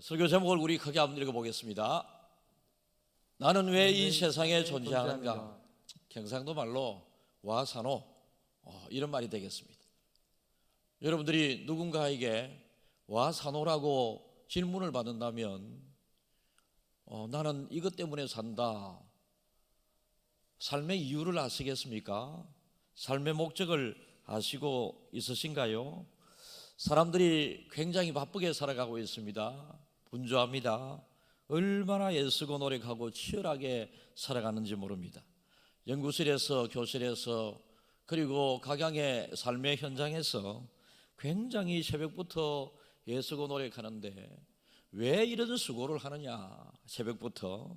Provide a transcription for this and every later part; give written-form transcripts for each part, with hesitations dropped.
설교 제목을 우리 크게 한번 읽어보겠습니다. 나는 왜 이 세상에 존재하는가? 경상도 말로 와산호, 이런 말이 되겠습니다. 여러분들이 누군가에게 와산호라고 질문을 받는다면 나는 이것 때문에 산다, 삶의 이유를 아시겠습니까? 삶의 목적을 아시고 있으신가요? 사람들이 굉장히 바쁘게 살아가고 있습니다. 분주합니다. 얼마나 애쓰고 노력하고 치열하게 살아가는지 모릅니다. 연구실에서, 교실에서, 그리고 각양의 삶의 현장에서 굉장히 새벽부터 애쓰고 노력하는데 왜 이런 수고를 하느냐? 새벽부터.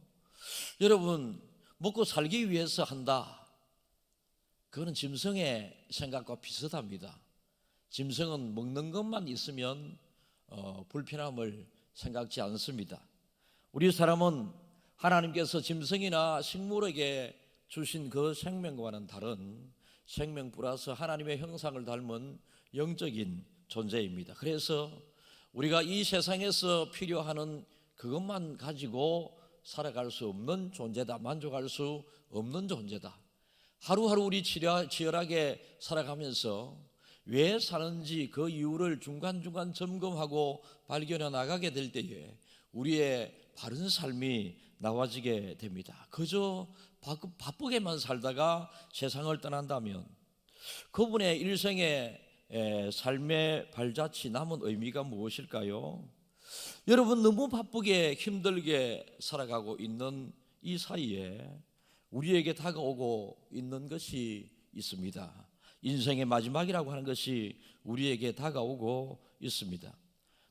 여러분, 먹고 살기 위해서 한다, 그거는 짐승의 생각과 비슷합니다. 짐승은 먹는 것만 있으면 불편함을 생각지 않습니다. 우리 사람은 하나님께서 짐승이나 식물에게 주신 그 생명과는 다른 생명 플러스 하나님의 형상을 닮은 영적인 존재입니다. 그래서 우리가 이 세상에서 필요하는 그것만 가지고 살아갈 수 없는 존재다, 만족할 수 없는 존재다. 하루하루 우리 치열하게 살아가면서 왜 사는지 그 이유를 중간중간 점검하고 발견해 나가게 될 때에 우리의 바른 삶이 나와지게 됩니다. 그저 바쁘게만 살다가 세상을 떠난다면 그분의 일생의 삶의 발자취, 남은 의미가 무엇일까요? 여러분, 너무 바쁘게 힘들게 살아가고 있는 이 사이에 우리에게 다가오고 있는 것이 있습니다. 인생의 마지막이라고 하는 것이 우리에게 다가오고 있습니다.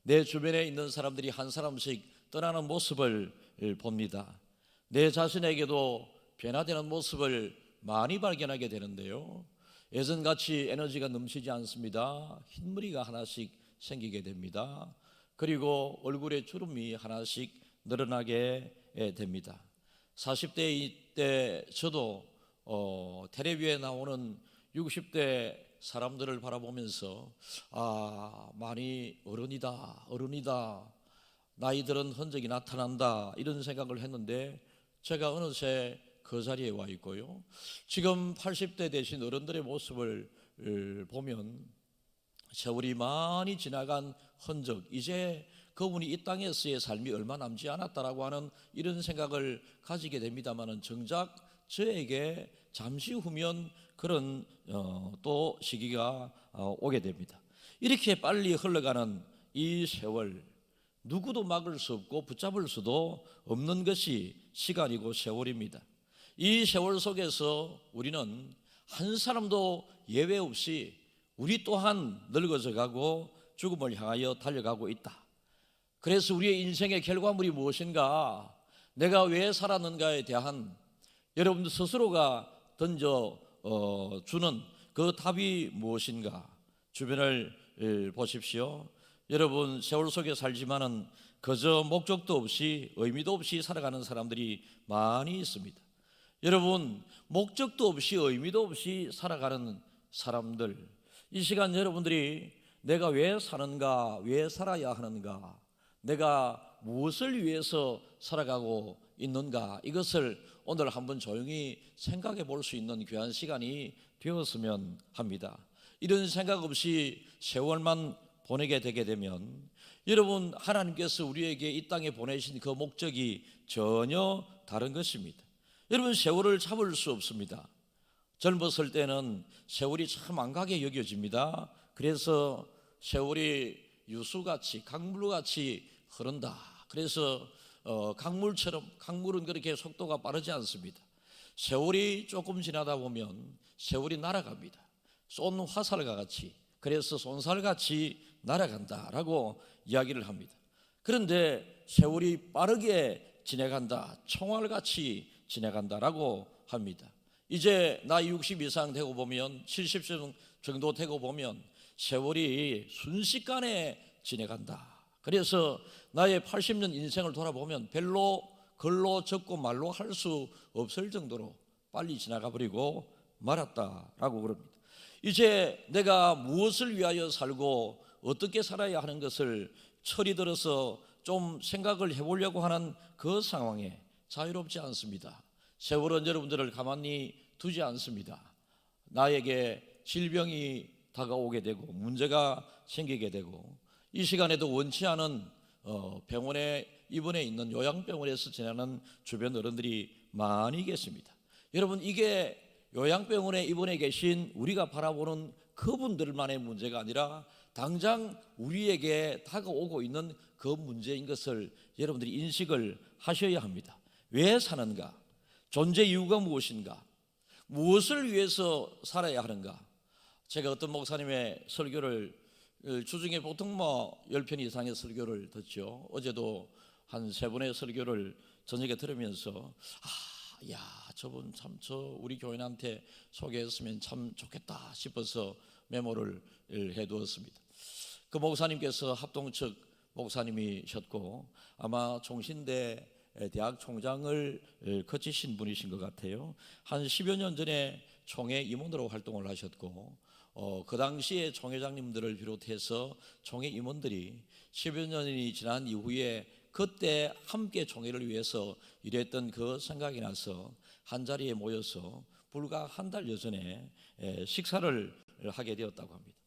내 주변에 있는 사람들이 한 사람씩 떠나는 모습을 봅니다. 내 자신에게도 변화되는 모습을 많이 발견하게 되는데요, 예전같이 에너지가 넘치지 않습니다. 흰머리가 하나씩 생기게 됩니다. 그리고 얼굴에 주름이 하나씩 늘어나게 됩니다. 40대 때 저도 텔레비에 나오는 60대 사람들을 바라보면서 많이 어른이다, 나이 들은 흔적이 나타난다, 이런 생각을 했는데 제가 어느새 그 자리에 와 있고요, 지금 80대 되신 어른들의 모습을 보면 세월이 많이 지나간 흔적, 이제 그분이 이 땅에서의 삶이 얼마 남지 않았다라고 하는 이런 생각을 가지게 됩니다만은 정작 저에게 잠시 후면 그런 또 시기가 오게 됩니다. 이렇게 빨리 흘러가는 이 세월, 누구도 막을 수 없고 붙잡을 수도 없는 것이 시간이고 세월입니다. 이 세월 속에서 우리는 한 사람도 예외 없이 우리 또한 늙어져 가고 죽음을 향하여 달려가고 있다. 그래서 우리의 인생의 결과물이 무엇인가, 내가 왜 살았는가에 대한 여러분들 스스로가 주는 그 답이 무엇인가? 주변을 보십시오. 여러분, 세월 속에 살지만은 그저 목적도 없이 의미도 없이 살아가는 사람들이 많이 있습니다. 여러분, 목적도 없이 의미도 없이 살아가는 사람들, 이 시간 여러분들이 내가 왜 사는가, 왜 살아야 하는가, 내가 무엇을 위해서 살아가고 있는가, 이것을 오늘 한번 조용히 생각해 볼 수 있는 귀한 시간이 되었으면 합니다. 이런 생각 없이 세월만 보내게 되게 되면 여러분, 하나님께서 우리에게 이 땅에 보내신 그 목적이 전혀 다른 것입니다. 여러분, 세월을 잡을 수 없습니다. 젊었을 때는 세월이 참 안가게 여겨집니다. 그래서 세월이 유수같이, 강물같이 흐른다. 그래서 강물은 그렇게 속도가 빠르지 않습니다. 세월이 조금 지나다 보면 세월이 날아갑니다. 쏜 화살과 같이, 그래서 쏜살같이 날아간다라고 이야기를 합니다. 그런데 세월이 빠르게 지나간다, 총알같이 지나간다라고 합니다. 이제 나이 60 이상 되고 보면, 70세 정도 되고 보면 세월이 순식간에 지나간다. 그래서 나의 80년 인생을 돌아보면 별로 글로 적고 말로 할 수 없을 정도로 빨리 지나가 버리고 말았다라고 그럽니다. 이제 내가 무엇을 위하여 살고 어떻게 살아야 하는 것을 철이 들어서 좀 생각을 해보려고 하는 그 상황에 자유롭지 않습니다. 세월은 여러분들을 가만히 두지 않습니다. 나에게 질병이 다가오게 되고 문제가 생기게 되고 이 시간에도 원치 않은 병원에 입원해 있는 요양병원에서 지내는 주변 어른들이 많이 계십니다. 여러분, 이게 요양병원에 입원해 계신 우리가 바라보는 그분들만의 문제가 아니라 당장 우리에게 다가오고 있는 그 문제인 것을 여러분들이 인식을 하셔야 합니다. 왜 사는가? 존재 이유가 무엇인가? 무엇을 위해서 살아야 하는가? 제가 어떤 목사님의 설교를 주중에 보통 10편 이상의 설교를 듣죠. 어제도 한 3번의 설교를 저녁에 들으면서 저분 참 우리 교인한테 소개했으면 참 좋겠다 싶어서 메모를 해두었습니다. 그 목사님께서 합동측 목사님이셨고 아마 종신대 대학 총장을 거치신 분이신 것 같아요. 한 10여 년 전에 총회 임원으로 활동을 하셨고 그 당시에 총회장님들을 비롯해서 총회 임원들이 10여 년이 지난 이후에 그때 함께 총회를 위해서 일했던 그 생각이 나서 한자리에 모여서 불과 한 달여 전에 식사를 하게 되었다고 합니다.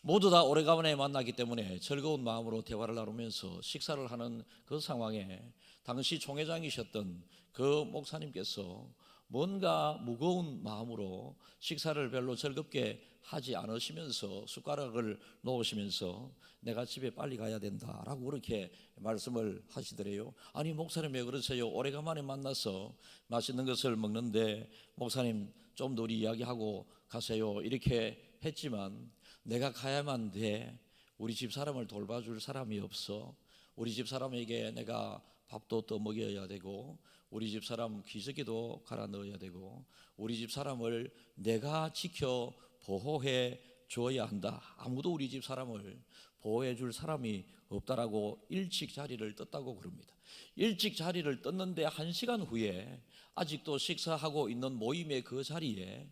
모두 다 오래간만에 만나기 때문에 즐거운 마음으로 대화를 나누면서 식사를 하는 그 상황에 당시 총회장이셨던 그 목사님께서 뭔가 무거운 마음으로 식사를 별로 즐겁게 하지 않으시면서 숟가락을 놓으시면서 내가 집에 빨리 가야 된다라고 그렇게 말씀을 하시더래요. 아니 목사님 왜 그러세요? 오래간만에 만나서 맛있는 것을 먹는데 목사님 좀 더 우리 이야기하고 가세요 이렇게 했지만 내가 가야만 돼. 우리 집 사람을 돌봐줄 사람이 없어. 우리 집 사람에게 내가 밥도 또 먹여야 되고 우리 집 사람 기저귀도 갈아 넣어야 되고 우리 집 사람을 내가 지켜 보호해 줘야 한다. 아무도 우리 집 사람을 보호해 줄 사람이 없다라고 일찍 자리를 떴다고 그럽니다. 일찍 자리를 떴는데 1시간 후에 아직도 식사하고 있는 모임의 그 자리에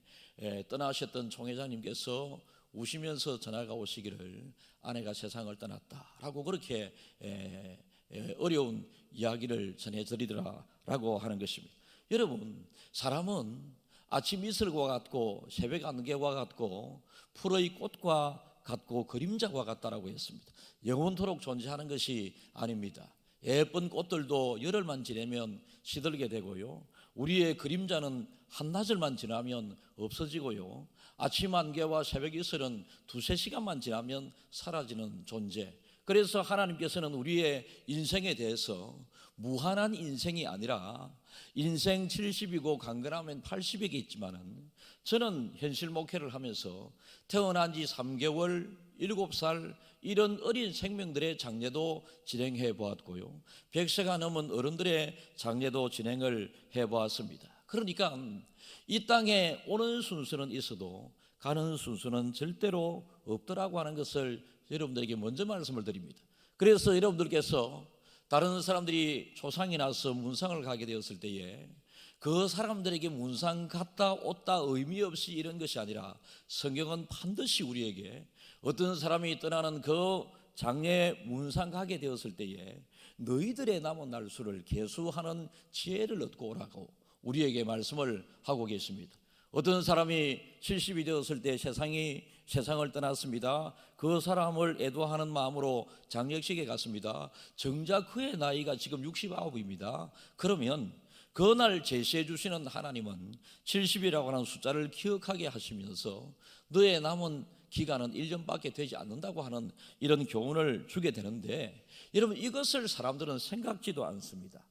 떠나셨던 총회장님께서 우시면서 전화가 오시기를 아내가 세상을 떠났다라고 그렇게 어려운 이야기를 전해드리더라라고 하는 것입니다. 여러분, 사람은 아침 이슬과 같고 새벽 안개와 같고 풀의 꽃과 같고 그림자와 같다라고 했습니다. 영원토록 존재하는 것이 아닙니다. 예쁜 꽃들도 열흘만 지내면 시들게 되고요. 우리의 그림자는 한나절만 지나면 없어지고요. 아침 안개와 새벽 이슬은 2-3시간만 지나면 사라지는 존재. 그래서 하나님께서는 우리의 인생에 대해서 무한한 인생이 아니라 인생 70이고 강건하면 80이겠지만은 저는 현실 목회를 하면서 태어난 지 3개월, 7살 이런 어린 생명들의 장례도 진행해 보았고요. 100세가 넘은 어른들의 장례도 진행을 해 보았습니다. 그러니까 이 땅에 오는 순서는 있어도 가는 순서는 절대로 없더라고 하는 것을 여러분들에게 먼저 말씀을 드립니다. 그래서 여러분들께서 다른 사람들이 조상이 나서 문상을 가게 되었을 때에 그 사람들에게 문상 갔다 왔다 의미 없이 이런 것이 아니라 성경은 반드시 우리에게 어떤 사람이 떠나는 그 장례 문상 가게 되었을 때에 너희들의 남은 날수를 계수하는 지혜를 얻고 오라고 우리에게 말씀을 하고 계십니다. 어떤 사람이 70이 되었을 때 세상을 떠났습니다. 그 사람을 애도하는 마음으로 장례식에 갔습니다. 정작 그의 나이가 지금 69입니다. 그러면 그날 제시해 주시는 하나님은 70이라고 하는 숫자를 기억하게 하시면서 너의 남은 기간은 1년밖에 되지 않는다고 하는 이런 교훈을 주게 되는데 여러분 이것을 사람들은 생각지도 않습니다.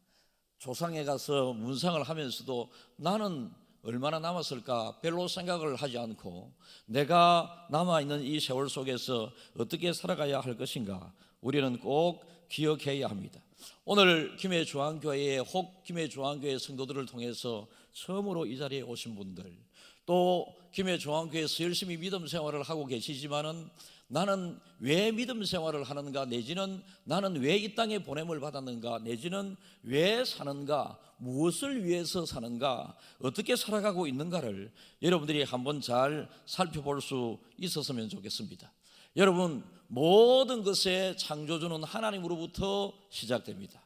조상에 가서 문상을 하면서도 나는 얼마나 남았을까 별로 생각을 하지 않고 내가 남아있는 이 세월 속에서 어떻게 살아가야 할 것인가 우리는 꼭 기억해야 합니다. 오늘 김해중앙교회의 김해중앙교회 성도들을 통해서 처음으로 이 자리에 오신 분들 또 김해중앙교회에서 열심히 믿음 생활을 하고 계시지만은 나는 왜 믿음 생활을 하는가 내지는 나는 왜 이 땅에 보냄을 받았는가 내지는 왜 사는가 무엇을 위해서 사는가 어떻게 살아가고 있는가를 여러분들이 한번 잘 살펴볼 수 있었으면 좋겠습니다. 여러분, 모든 것의 창조주는 하나님으로부터 시작됩니다.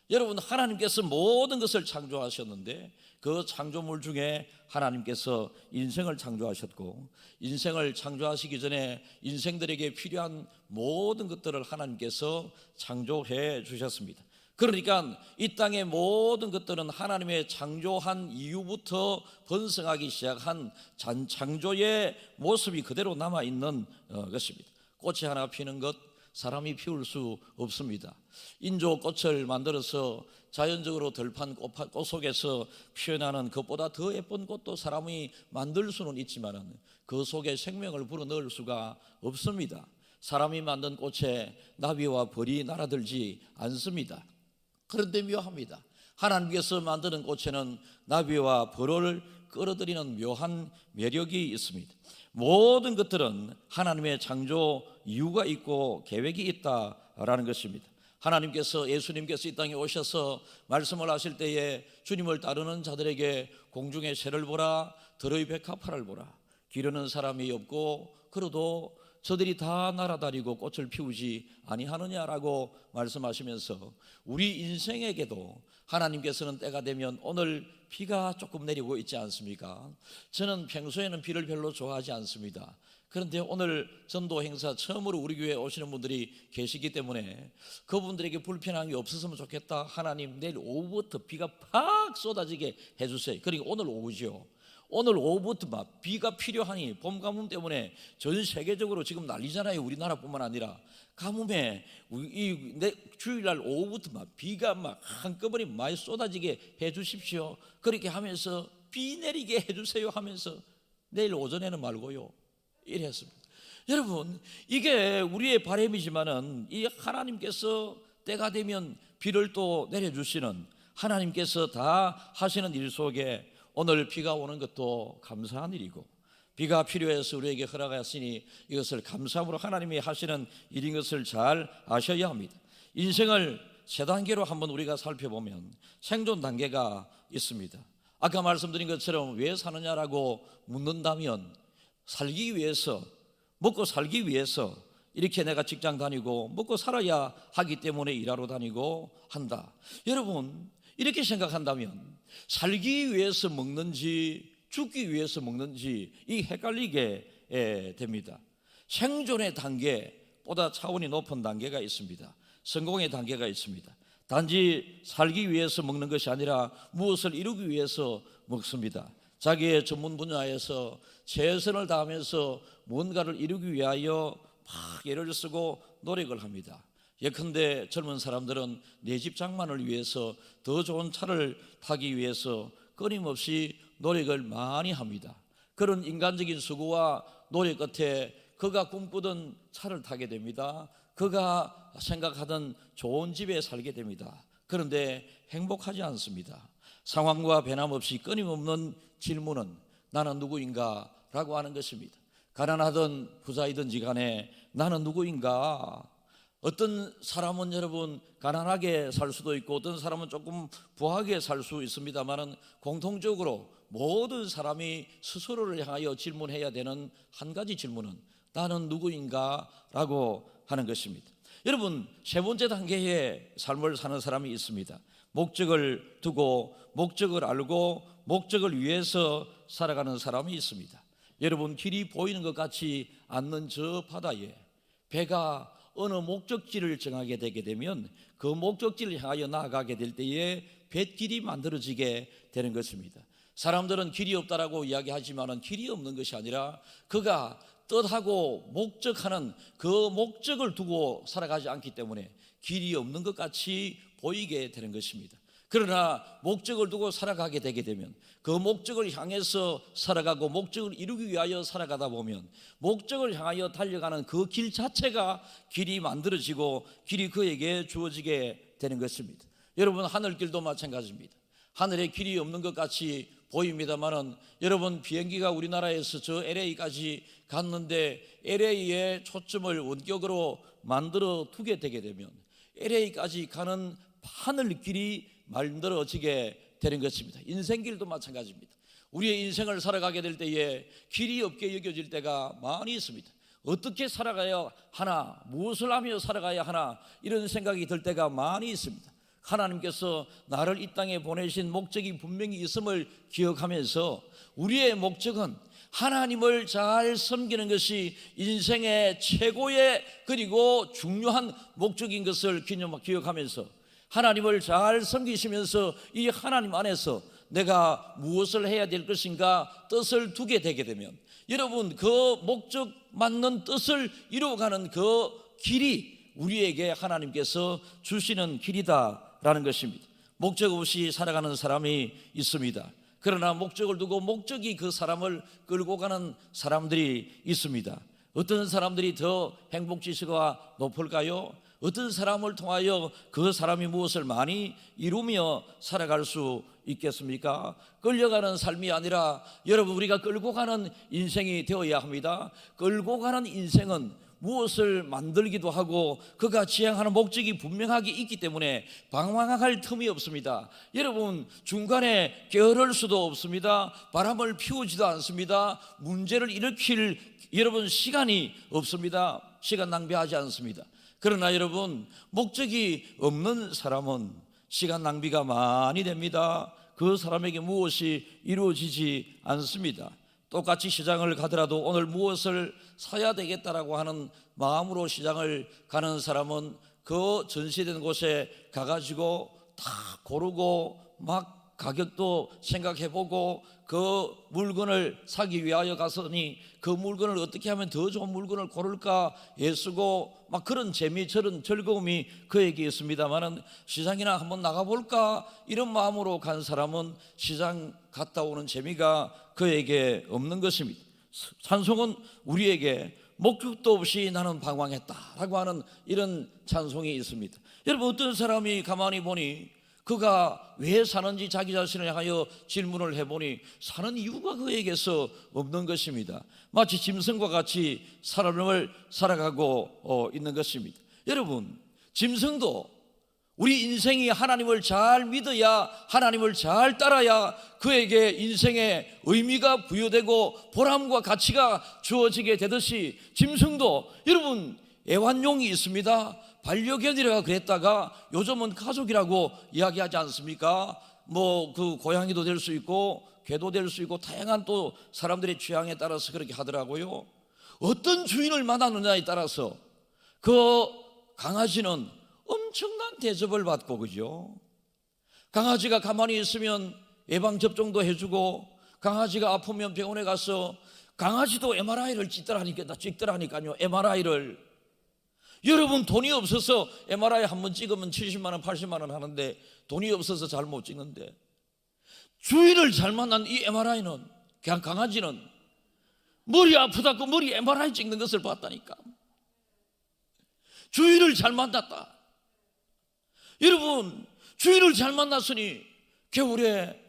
여러분, 하나님께서 모든 것을 창조하셨는데 그 창조물 중에 하나님께서 인생을 창조하셨고, 인생을 창조하시기 전에 인생들에게 필요한 모든 것들을 하나님께서 창조해 주셨습니다. 그러니까 이 땅의 모든 것들은 하나님의 창조한 이후부터 번성하기 시작한 창조의 모습이 그대로 남아있는 것입니다. 꽃이 하나 피는 것 사람이 피울 수 없습니다. 인조 꽃을 만들어서 자연적으로 들판 꽃 속에서 피어나는 것보다 더 예쁜 꽃도 사람이 만들 수는 있지만 그 속에 생명을 불어넣을 수가 없습니다. 사람이 만든 꽃에 나비와 벌이 날아들지 않습니다. 그런데 묘합니다. 하나님께서 만드는 꽃에는 나비와 벌을 끌어들이는 묘한 매력이 있습니다. 모든 것들은 하나님의 창조 이유가 있고 계획이 있다라는 것입니다. 하나님께서, 예수님께서 이 땅에 오셔서 말씀을 하실 때에 주님을 따르는 자들에게 공중의 새를 보라, 들의 백합화를 보라, 기르는 사람이 없고 그러도 저들이 다 날아다니고 꽃을 피우지 아니하느냐라고 말씀하시면서 우리 인생에게도 하나님께서는 때가 되면, 오늘 비가 조금 내리고 있지 않습니까? 저는 평소에는 비를 별로 좋아하지 않습니다. 그런데 오늘 전도 행사 처음으로 우리 교회에 오시는 분들이 계시기 때문에 그분들에게 불편한 게 없었으면 좋겠다. 하나님, 내일 오후부터 비가 팍 쏟아지게 해주세요. 그러니까 오늘 오후죠. 오늘 오후부터 막 비가 필요하니, 봄 가뭄 때문에 전 세계적으로 지금 난리잖아요. 우리나라뿐만 아니라 가뭄에 주일날 오후부터 막 비가 막 한꺼번에 많이 쏟아지게 해주십시오. 그렇게 하면서 비 내리게 해주세요 하면서 내일 오전에는 말고요 이랬습니다. 여러분, 이게 우리의 바람이지만은 이 하나님께서 때가 되면 비를 또 내려주시는, 하나님께서 다 하시는 일 속에 오늘 비가 오는 것도 감사한 일이고, 비가 필요해서 우리에게 허락하였으니 이것을 감사함으로 하나님이 하시는 일인 것을 잘 아셔야 합니다. 인생을 세 단계로 한번 우리가 살펴보면 생존 단계가 있습니다. 아까 말씀드린 것처럼 왜 사느냐라고 묻는다면, 살기 위해서, 먹고 살기 위해서 이렇게 내가 직장 다니고 먹고 살아야 하기 때문에 일하러 다니고 한다. 여러분, 이렇게 생각한다면 살기 위해서 먹는지 죽기 위해서 먹는지 이 헷갈리게 됩니다. 생존의 단계보다 차원이 높은 단계가 있습니다. 성공의 단계가 있습니다. 단지 살기 위해서 먹는 것이 아니라 무엇을 이루기 위해서 먹습니다. 자기의 전문 분야에서 최선을 다하면서 뭔가를 이루기 위하여 막 애를 쓰고 노력을 합니다. 예컨대 젊은 사람들은 내 집 장만을 위해서, 더 좋은 차를 타기 위해서 끊임없이 노력을 많이 합니다. 그런 인간적인 수고와 노력 끝에 그가 꿈꾸던 차를 타게 됩니다. 그가 생각하던 좋은 집에 살게 됩니다. 그런데 행복하지 않습니다. 상황과 변함없이 끊임없는 질문은 나는 누구인가? 라고 하는 것입니다. 가난하든 부자이든지 간에 나는 누구인가? 어떤 사람은 여러분 가난하게 살 수도 있고 어떤 사람은 조금 부하게 살 수 있습니다만 공통적으로 모든 사람이 스스로를 향하여 질문해야 되는 한 가지 질문은 나는 누구인가? 라고 하는 것입니다. 여러분, 세 번째 단계의 삶을 사는 사람이 있습니다. 목적을 두고 목적을 알고 목적을 위해서 살아가는 사람이 있습니다. 여러분, 길이 보이는 것 같지 않는 저 바다에 배가 어느 목적지를 정하게 되게 되면 그 목적지를 향하여 나아가게 될 때에 뱃길이 만들어지게 되는 것입니다. 사람들은 길이 없다라고 이야기하지만 길이 없는 것이 아니라 그가 뜻하고 목적하는 그 목적을 두고 살아가지 않기 때문에 길이 없는 것 같이 보이게 되는 것입니다. 그러나 목적을 두고 살아가게 되게 되면 그 목적을 향해서 살아가고 목적을 이루기 위하여 살아가다 보면 목적을 향하여 달려가는 그 길 자체가 길이 만들어지고 길이 그에게 주어지게 되는 것입니다. 여러분, 하늘길도 마찬가지입니다. 하늘에 길이 없는 것 같이 보입니다만은 여러분, 비행기가 우리나라에서 저 LA까지 갔는데 LA에 초점을 원격으로 만들어 두게 되게 되면 LA까지 가는 하늘길이 만들어지게 되는 것입니다. 인생길도 마찬가지입니다. 우리의 인생을 살아가게 될 때에 길이 없게 여겨질 때가 많이 있습니다. 어떻게 살아가야 하나, 무엇을 하며 살아가야 하나, 이런 생각이 들 때가 많이 있습니다. 하나님께서 나를 이 땅에 보내신 목적이 분명히 있음을 기억하면서 우리의 목적은 하나님을 잘 섬기는 것이 인생의 최고의 그리고 중요한 목적인 것을 기억하면서 하나님을 잘 섬기시면서 이 하나님 안에서 내가 무엇을 해야 될 것인가 뜻을 두게 되게 되면 여러분, 그 목적 맞는 뜻을 이루어가는 그 길이 우리에게 하나님께서 주시는 길이다라는 것입니다. 목적 없이 살아가는 사람이 있습니다. 그러나 목적을 두고 목적이 그 사람을 끌고 가는 사람들이 있습니다. 어떤 사람들이 더 행복지수가 높을까요? 어떤 사람을 통하여 그 사람이 무엇을 많이 이루며 살아갈 수 있겠습니까? 끌려가는 삶이 아니라 여러분, 우리가 끌고 가는 인생이 되어야 합니다. 끌고 가는 인생은 무엇을 만들기도 하고 그가 지향하는 목적이 분명하게 있기 때문에 방황할 틈이 없습니다. 여러분, 중간에 게으를 수도 없습니다. 바람을 피우지도 않습니다. 문제를 일으킬 여러분 시간이 없습니다. 시간 낭비하지 않습니다. 그러나 여러분, 목적이 없는 사람은 시간 낭비가 많이 됩니다. 그 사람에게 무엇이 이루어지지 않습니다. 똑같이 시장을 가더라도 오늘 무엇을 사야 되겠다라고 하는 마음으로 시장을 가는 사람은 그 전시된 곳에 가가지고 다 고르고 막 가격도 생각해보고 그 물건을 사기 위하여 갔으니 그 물건을 어떻게 하면 더 좋은 물건을 고를까 애쓰고 막 그런 재미, 저런 즐거움이 그에게 있습니다만은 시장이나 한번 나가볼까 이런 마음으로 간 사람은 시장 갔다 오는 재미가 그에게 없는 것입니다. 찬송은 우리에게 목적도 없이 나는 방황했다라고 하는 이런 찬송이 있습니다. 여러분, 어떤 사람이 가만히 보니 그가 왜 사는지 자기 자신을 향하여 질문을 해보니 사는 이유가 그에게서 없는 것입니다. 마치 짐승과 같이 삶을 살아가고 있는 것입니다. 여러분, 짐승도 우리 인생이 하나님을 잘 믿어야, 하나님을 잘 따라야 그에게 인생의 의미가 부여되고 보람과 가치가 주어지게 되듯이 짐승도 여러분 애완용이 있습니다. 반려견이라 그랬다가 요즘은 가족이라고 이야기하지 않습니까? 뭐 그 고양이도 될 수 있고 개도 될 수 있고 다양한 또 사람들의 취향에 따라서 그렇게 하더라고요. 어떤 주인을 만나느냐에 따라서 그 강아지는 엄청난 대접을 받고, 그죠? 강아지가 가만히 있으면 예방접종도 해주고, 강아지가 아프면 병원에 가서 강아지도 MRI를 찍더라니까요. MRI를. 여러분, 돈이 없어서 MRI 한 번 찍으면 70만 원, 80만 원 하는데 돈이 없어서 잘 못 찍는데, 주인을 잘 만난 이 MRI는, 그냥 강아지는 머리 아프다고 머리 MRI 찍는 것을 봤다니까. 주인을 잘 만났다. 여러분, 주인을 잘 만났으니 겨울에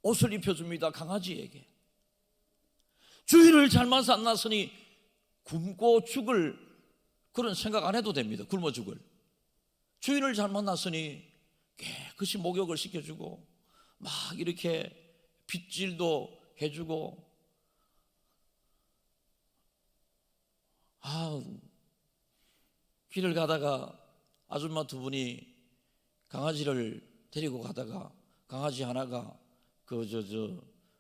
옷을 입혀줍니다. 강아지에게. 주인을 잘 만났으니 굶고 죽을 그런 생각 안 해도 됩니다. 굶어 죽을. 주인을 잘 만났으니 깨끗이 목욕을 시켜주고 막 이렇게 빗질도 해주고, 길을 가다가 아줌마 두 분이 강아지를 데리고 가다가 강아지 하나가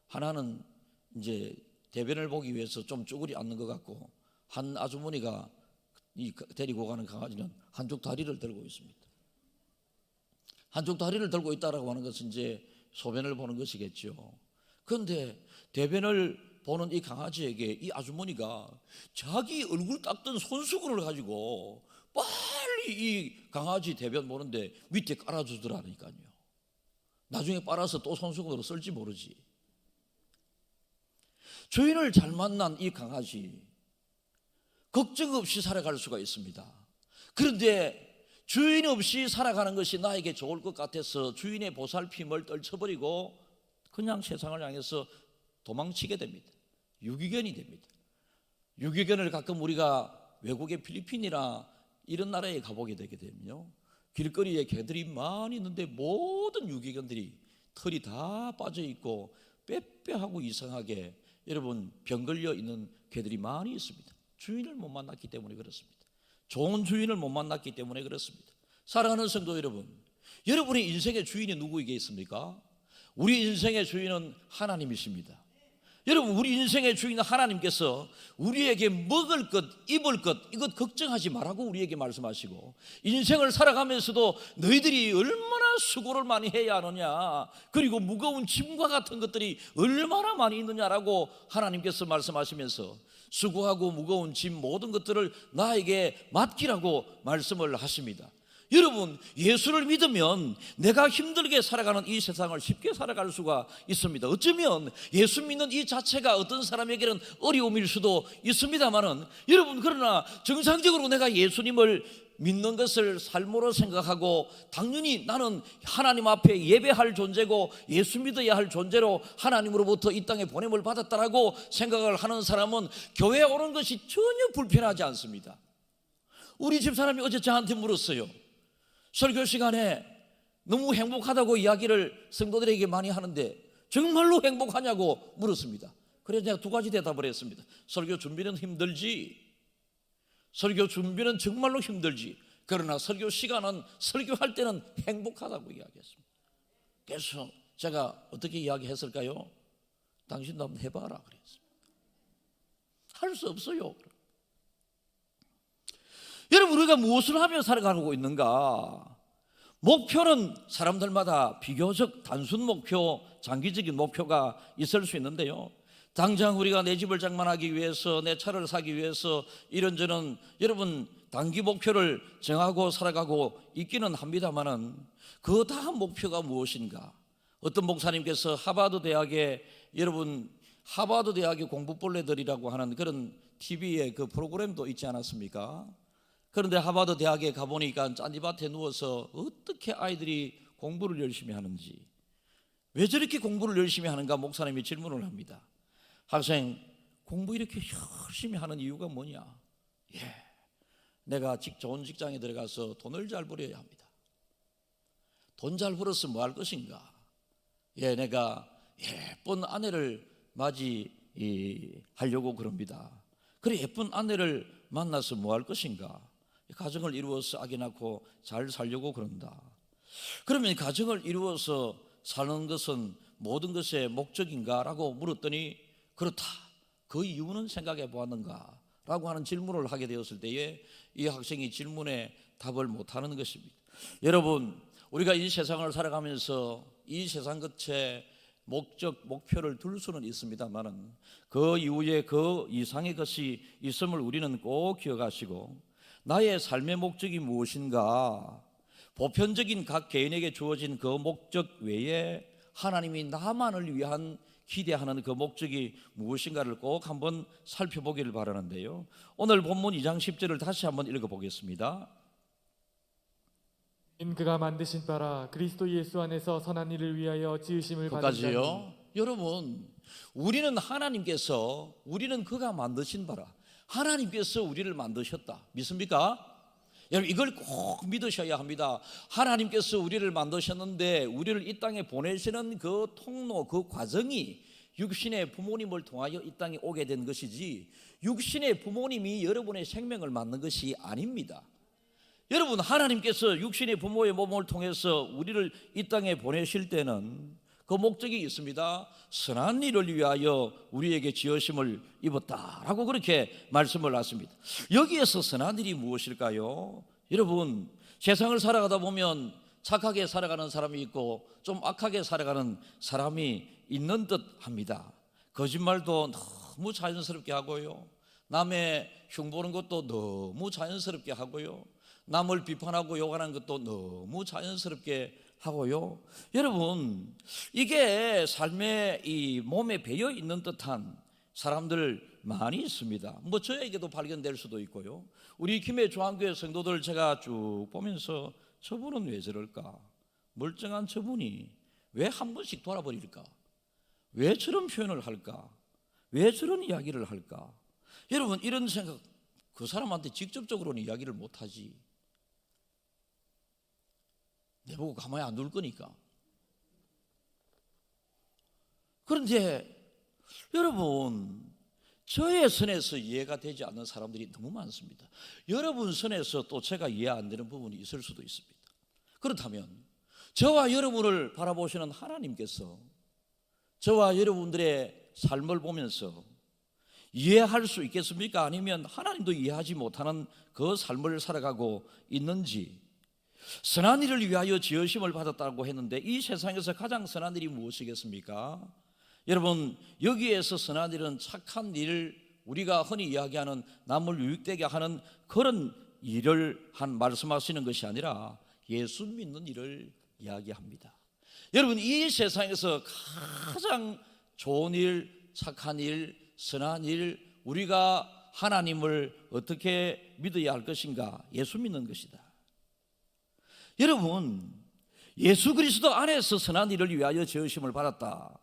하나는 이제 대변을 보기 위해서 좀 쭈그리 앉는 것 같고, 한 아주머니가 이 데리고 가는 강아지는 한쪽 다리를 들고 있습니다. 한쪽 다리를 들고 있다라고 하는 것은 이제 소변을 보는 것이겠죠. 그런데 대변을 보는 이 강아지에게 이 아주머니가 자기 얼굴 닦던 손수건을 가지고 빨리 이 강아지 대변 보는데 밑에 깔아주더라니까요. 나중에 빨아서 또 손수건으로 쓸지 모르지. 주인을 잘 만난 이 강아지, 걱정 없이 살아갈 수가 있습니다. 그런데 주인 없이 살아가는 것이 나에게 좋을 것 같아서 주인의 보살핌을 떨쳐버리고 그냥 세상을 향해서 도망치게 됩니다. 유기견이 됩니다. 유기견을 가끔 우리가 외국의 필리핀이나 이런 나라에 가보게 되게 되면요, 길거리에 개들이 많이 있는데 모든 유기견들이 털이 다 빠져 있고 빼빼하고 이상하게 여러분 병 걸려 있는 개들이 많이 있습니다. 주인을 못 만났기 때문에 그렇습니다. 좋은 주인을 못 만났기 때문에 그렇습니다. 사랑하는 성도 여러분, 여러분의 인생의 주인이 누구이겠습니까? 우리 인생의 주인은 하나님이십니다. 여러분, 우리 인생의 주인은 하나님께서 우리에게 먹을 것, 입을 것, 이것 걱정하지 말라고 우리에게 말씀하시고, 인생을 살아가면서도 너희들이 얼마나 수고를 많이 해야 하느냐, 그리고 무거운 짐과 같은 것들이 얼마나 많이 있느냐라고 하나님께서 말씀하시면서 수고하고 무거운 짐 모든 것들을 나에게 맡기라고 말씀을 하십니다. 여러분, 예수를 믿으면 내가 힘들게 살아가는 이 세상을 쉽게 살아갈 수가 있습니다. 어쩌면 예수 믿는 이 자체가 어떤 사람에게는 어려움일 수도 있습니다만은, 여러분, 그러나 정상적으로 내가 예수님을 믿는 것을 삶으로 생각하고, 당연히 나는 하나님 앞에 예배할 존재고 예수 믿어야 할 존재로 하나님으로부터 이 땅에 보냄을 받았다라고 생각을 하는 사람은 교회에 오는 것이 전혀 불편하지 않습니다. 우리 집사람이 어제 저한테 물었어요. 설교 시간에 너무 행복하다고 이야기를 성도들에게 많이 하는데 정말로 행복하냐고 물었습니다. 그래서 제가 두 가지 대답을 했습니다. 설교 준비는 힘들지, 설교 준비는 정말로 힘들지, 그러나 설교 시간은, 설교할 때는 행복하다고 이야기했습니다. 그래서 제가 어떻게 이야기했을까요? 당신도 한번 해봐라 그랬습니다. 할 수 없어요. 여러분, 우리가 무엇을 하며 살아가고 있는가? 목표는 사람들마다 비교적 단순 목표, 장기적인 목표가 있을 수 있는데요, 당장 우리가 내 집을 장만하기 위해서, 내 차를 사기 위해서 이런저런 여러분 단기 목표를 정하고 살아가고 있기는 합니다만은, 그 다음 목표가 무엇인가? 어떤 목사님께서 하버드 대학에, 여러분 하버드 대학의 공부벌레들이라고 하는 그런 TV의 그 프로그램도 있지 않았습니까? 그런데 하버드 대학에 가보니까 짠디밭에 누워서 어떻게 아이들이 공부를 열심히 하는지, 왜 저렇게 공부를 열심히 하는가 목사님이 질문을 합니다. 학생, 공부 이렇게 열심히 하는 이유가 뭐냐? 내가 좋은 직장에 들어가서 돈을 잘 벌어야 합니다. 돈 잘 벌어서 뭐 할 것인가? 내가 예쁜 아내를 맞이하려고 그럽니다. 그래, 예쁜 아내를 만나서 뭐 할 것인가? 가정을 이루어서 아기 낳고 잘 살려고 그런다. 그러면 가정을 이루어서 사는 것은 모든 것의 목적인가? 라고 물었더니, 그렇다, 그 이유는 생각해 보았는가? 라고 하는 질문을 하게 되었을 때에 이 학생이 질문에 답을 못하는 것입니다. 여러분, 우리가 이 세상을 살아가면서 이 세상 끝에 목표를 둘 수는 있습니다만은, 그 이후에 그 이상의 것이 있음을 우리는 꼭 기억하시고, 나의 삶의 목적이 무엇인가? 보편적인 각 개인에게 주어진 그 목적 외에 하나님이 나만을 위한 기대하는 그 목적이 무엇인가를 꼭 한번 살펴보기를 바라는데요, 오늘 본문 2장 10절을 다시 한번 읽어보겠습니다. 그가 만드신 바라 그리스도 예수 안에서 선한 일을 위하여 지으심을 받은 자니. 끝까지요. 여러분, 우리는 하나님께서, 우리는 그가 만드신 바라, 하나님께서 우리를 만드셨다. 믿습니까? 여러분, 이걸 꼭 믿으셔야 합니다. 하나님께서 우리를 만드셨는데 우리를 이 땅에 보내시는 그 통로, 그 과정이 육신의 부모님을 통하여 이 땅에 오게 된 것이지, 육신의 부모님이 여러분의 생명을 맞는 것이 아닙니다. 여러분, 하나님께서 육신의 부모의 몸을 통해서 우리를 이 땅에 보내실 때는 그 목적이 있습니다. 선한 일을 위하여 우리에게 지으심을 입었다라고 그렇게 말씀을 하십니다. 여기에서 선한 일이 무엇일까요? 여러분, 세상을 살아가다 보면 착하게 살아가는 사람이 있고 좀 악하게 살아가는 사람이 있는 듯 합니다. 거짓말도 너무 자연스럽게 하고요, 남의 흉보는 것도 너무 자연스럽게 하고요, 남을 비판하고 욕하는 것도 너무 자연스럽게 하고요. 여러분, 이게 삶의 이 몸에 배어 있는 듯한 사람들 많이 있습니다. 뭐 저에게도 발견될 수도 있고요. 우리 김해 중앙교회 성도들 제가 쭉 보면서 저분은 왜 저럴까? 멀쩡한 저분이 왜 한 번씩 돌아버릴까? 왜 저런 표현을 할까? 왜 저런 이야기를 할까? 여러분, 이런 생각, 그 사람한테 직접적으로는 이야기를 못하지, 내보고 가만히 안 둘 거니까. 그런데 여러분, 저의 선에서 이해가 되지 않는 사람들이 너무 많습니다. 여러분 선에서 또 제가 이해 안 되는 부분이 있을 수도 있습니다. 그렇다면 저와 여러분을 바라보시는 하나님께서 저와 여러분들의 삶을 보면서 이해할 수 있겠습니까? 아니면 하나님도 이해하지 못하는 그 삶을 살아가고 있는지. 선한 일을 위하여 지으심을 받았다고 했는데 이 세상에서 가장 선한 일이 무엇이겠습니까? 여러분, 여기에서 선한 일은 착한 일, 우리가 흔히 이야기하는 남을 유익되게 하는 그런 일을 말씀하시는 것이 아니라 예수 믿는 일을 이야기합니다. 여러분, 이 세상에서 가장 좋은 일, 착한 일, 선한 일, 우리가 하나님을 어떻게 믿어야 할 것인가? 예수 믿는 것이다. 여러분, 예수 그리스도 안에서 선한 일을 위하여 지으심을 받았다.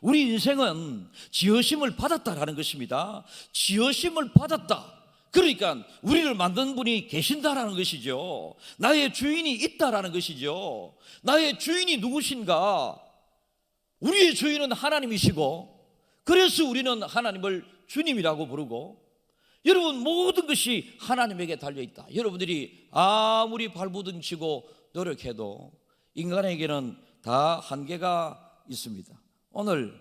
우리 인생은 지으심을 받았다라는 것입니다. 지으심을 받았다. 그러니까 우리를 만든 분이 계신다라는 것이죠. 나의 주인이 있다라는 것이죠. 나의 주인이 누구신가? 우리의 주인은 하나님이시고, 그래서 우리는 하나님을 주님이라고 부르고, 여러분, 모든 것이 하나님에게 달려있다. 여러분들이 아무리 발부둥치고 노력해도 인간에게는 다 한계가 있습니다. 오늘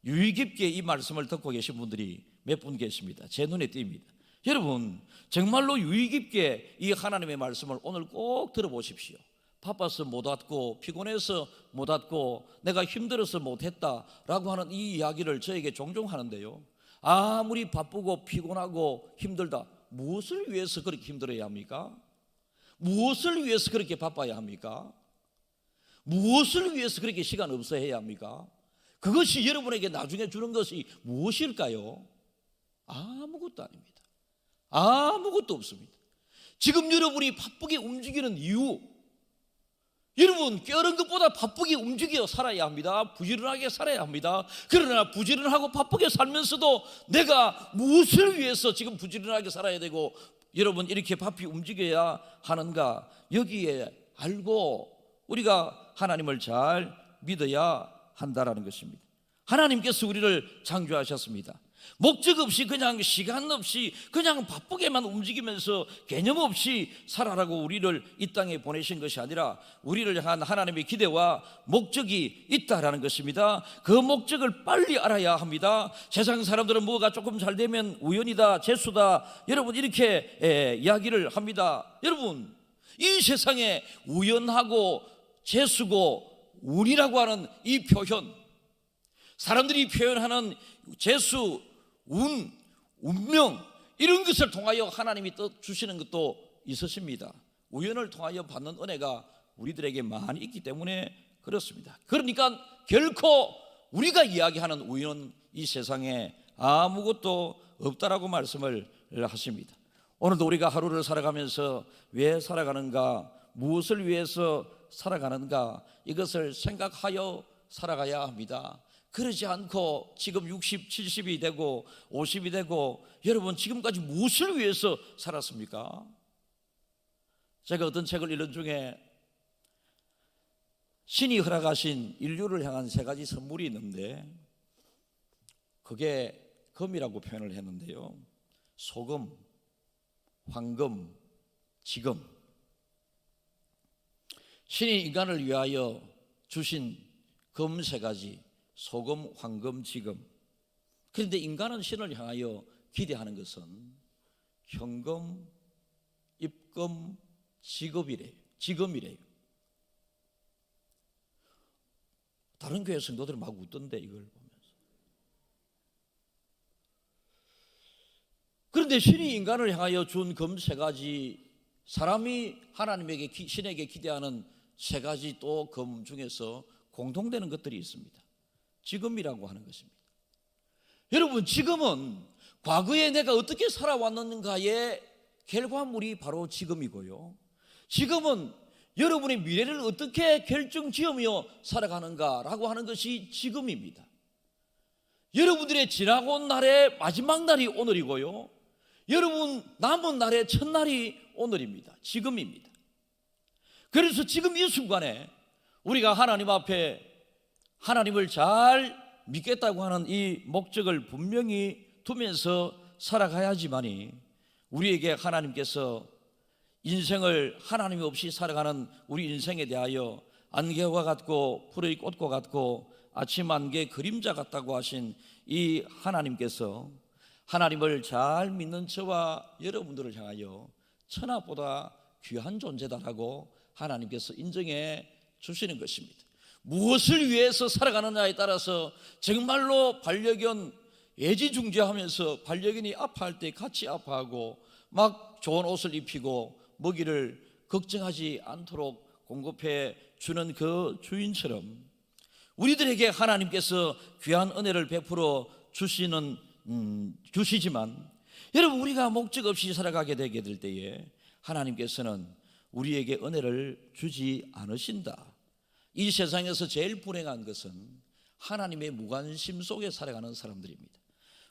유의 깊게 이 말씀을 듣고 계신 분들이 몇 분 계십니다. 제 눈에 띕니다. 여러분, 정말로 유의 깊게 이 하나님의 말씀을 오늘 꼭 들어보십시오. 바빠서 못 왔고 피곤해서 못 왔고 내가 힘들어서 못했다라고 하는 이 이야기를 저에게 종종 하는데요, 아무리 바쁘고 피곤하고 힘들다, 무엇을 위해서 그렇게 힘들어야 합니까? 무엇을 위해서 그렇게 바빠야 합니까? 무엇을 위해서 그렇게 시간 없어 해야 합니까? 그것이 여러분에게 나중에 주는 것이 무엇일까요? 아무것도 아닙니다. 아무것도 없습니다. 지금 여러분이 바쁘게 움직이는 이유, 여러분, 껴른 것보다 바쁘게 움직여 살아야 합니다. 부지런하게 살아야 합니다. 그러나 부지런하고 바쁘게 살면서도 내가 무엇을 위해서 지금 부지런하게 살아야 되고 여러분 이렇게 바쁘게 움직여야 하는가, 여기에 알고 우리가 하나님을 잘 믿어야 한다라는 것입니다. 하나님께서 우리를 창조하셨습니다. 목적 없이 그냥 시간 없이 그냥 바쁘게만 움직이면서 개념 없이 살아라고 우리를 이 땅에 보내신 것이 아니라 우리를 향한 하나님의 기대와 목적이 있다라는 것입니다. 그 목적을 빨리 알아야 합니다. 세상 사람들은 뭐가 조금 잘 되면 우연이다, 재수다, 여러분 이렇게 이야기를 합니다. 여러분, 이 세상에 우연하고 재수고 운이라고 하는 이 표현, 사람들이 표현하는 재수, 운, 운명, 이런 것을 통하여 하나님이 주시는 것도 있으십니다. 우연을 통하여 받는 은혜가 우리들에게 많이 있기 때문에 그렇습니다. 그러니까 결코 우리가 이야기하는 우연은 이 세상에 아무것도 없다라고 말씀을 하십니다. 오늘도 우리가 하루를 살아가면서 왜 살아가는가, 무엇을 위해서 살아가는가, 이것을 생각하여 살아가야 합니다. 그러지 않고 지금 60, 70이 되고 50이 되고 여러분 지금까지 무엇을 위해서 살았습니까? 제가 어떤 책을 읽은 중에 신이 허락하신 인류를 향한 세 가지 선물이 있는데 그게 금이라고 표현을 했는데요, 소금, 황금, 지금. 신이 인간을 위하여 주신 금 세 가지, 소금, 황금, 지금. 그런데 인간은 신을 향하여 기대하는 것은 현금, 입금, 지금이래요. 다른 교회 성도들은 막 웃던데 이걸 보면서. 그런데 신이 인간을 향하여 준 금 세 가지, 사람이 하나님에게 신에게 기대하는 세 가지 또 금 중에서 공통되는 것들이 있습니다. 지금이라고 하는 것입니다. 여러분, 지금은 과거에 내가 어떻게 살아왔는가의 결과물이 바로 지금이고요, 지금은 여러분의 미래를 어떻게 결정지으며 살아가는가라고 하는 것이 지금입니다. 여러분들의 지나고 온 날의 마지막 날이 오늘이고요, 여러분 남은 날의 첫날이 오늘입니다. 지금입니다. 그래서 지금 이 순간에 우리가 하나님 앞에 하나님을 잘 믿겠다고 하는 이 목적을 분명히 두면서 살아가야지만이 우리에게 하나님께서 인생을 하나님 없이 살아가는 우리 인생에 대하여 안개와 같고 푸르의 꽃과 같고 아침 안개 그림자 같다고 하신 이 하나님께서 하나님을 잘 믿는 저와 여러분들을 향하여 천하보다 귀한 존재다라고 하나님께서 인정해 주시는 것입니다. 무엇을 위해서 살아가느냐에 따라서 정말로 반려견 애지중지하면서 반려견이 아파할 때 같이 아파하고 막 좋은 옷을 입히고 먹이를 걱정하지 않도록 공급해 주는 그 주인처럼 우리들에게 하나님께서 귀한 은혜를 베풀어 주시지만 여러분, 우리가 목적 없이 살아가게 되게 될 때에 하나님께서는 우리에게 은혜를 주지 않으신다. 이 세상에서 제일 불행한 것은 하나님의 무관심 속에 살아가는 사람들입니다.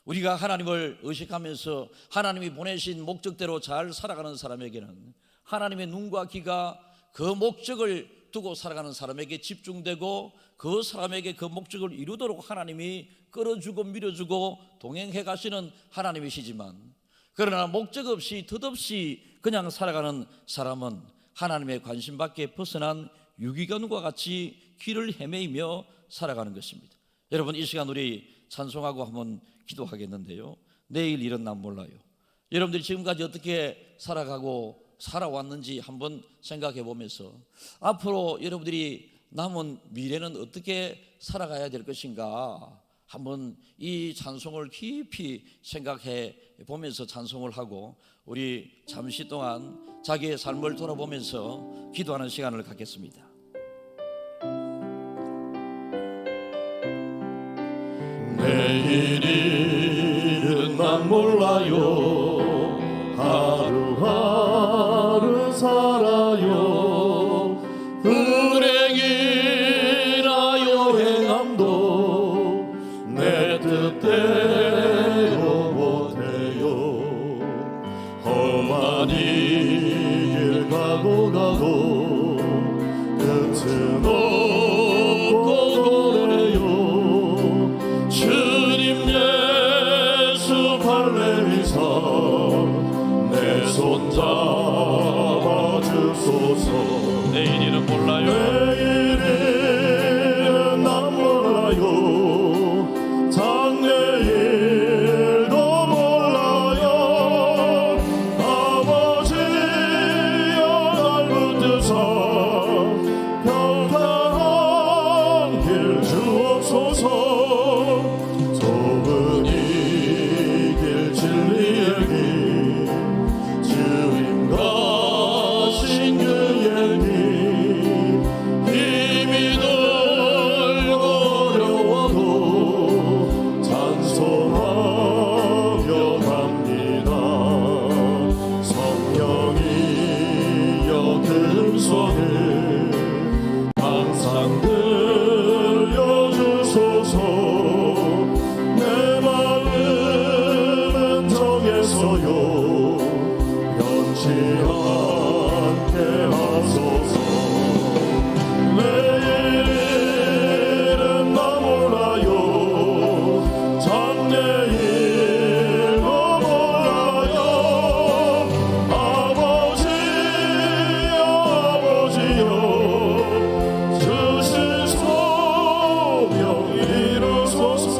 우리가 하나님을 의식하면서 하나님이 보내신 목적대로 잘 살아가는 사람에게는 하나님의 눈과 귀가 그 목적을 두고 살아가는 사람에게 집중되고 그 사람에게 그 목적을 이루도록 하나님이 끌어주고 밀어주고 동행해 가시는 하나님이시지만, 그러나 목적 없이 덧없이 그냥 살아가는 사람은 하나님의 관심 밖에 벗어난 유기견과 같이 길을 헤매이며 살아가는 것입니다. 여러분, 이 시간 우리 찬송하고 한번 기도하겠는데요, 내일 일은 난 몰라요. 여러분들이 지금까지 어떻게 살아가고 살아왔는지 한번 생각해 보면서 앞으로 여러분들이 남은 미래는 어떻게 살아가야 될 것인가 한번 이 찬송을 깊이 생각해 보면서 찬송을 하고 우리 잠시 동안 자기의 삶을 돌아보면서 기도하는 시간을 갖겠습니다. 내일 일은 난 몰라요. 하루하루 살아요. 은행이나 여행함도 내 뜻대로 못해요. 험한 이 길 가고 끝은 없고 고래요. 주님 예수 발레리사 내 손 잡아주소서. 내일은 몰라요. 내일은 난 몰라요. 장래일도 몰라요. 아버지여 날 붙드사 평강한 길 주옵소서. 좁은 이 길 진리의 길 주님 가신 그의 길 힘이 들고 어려워도 찬송하며 갑니다. 성령이여 금손을 항상 들려주소서. 내 마음은 정했어요. 변치 않게 하소서. 내일은 나 몰라요. 장래일도 몰라요. 아버지여 주신 소명 이루소서.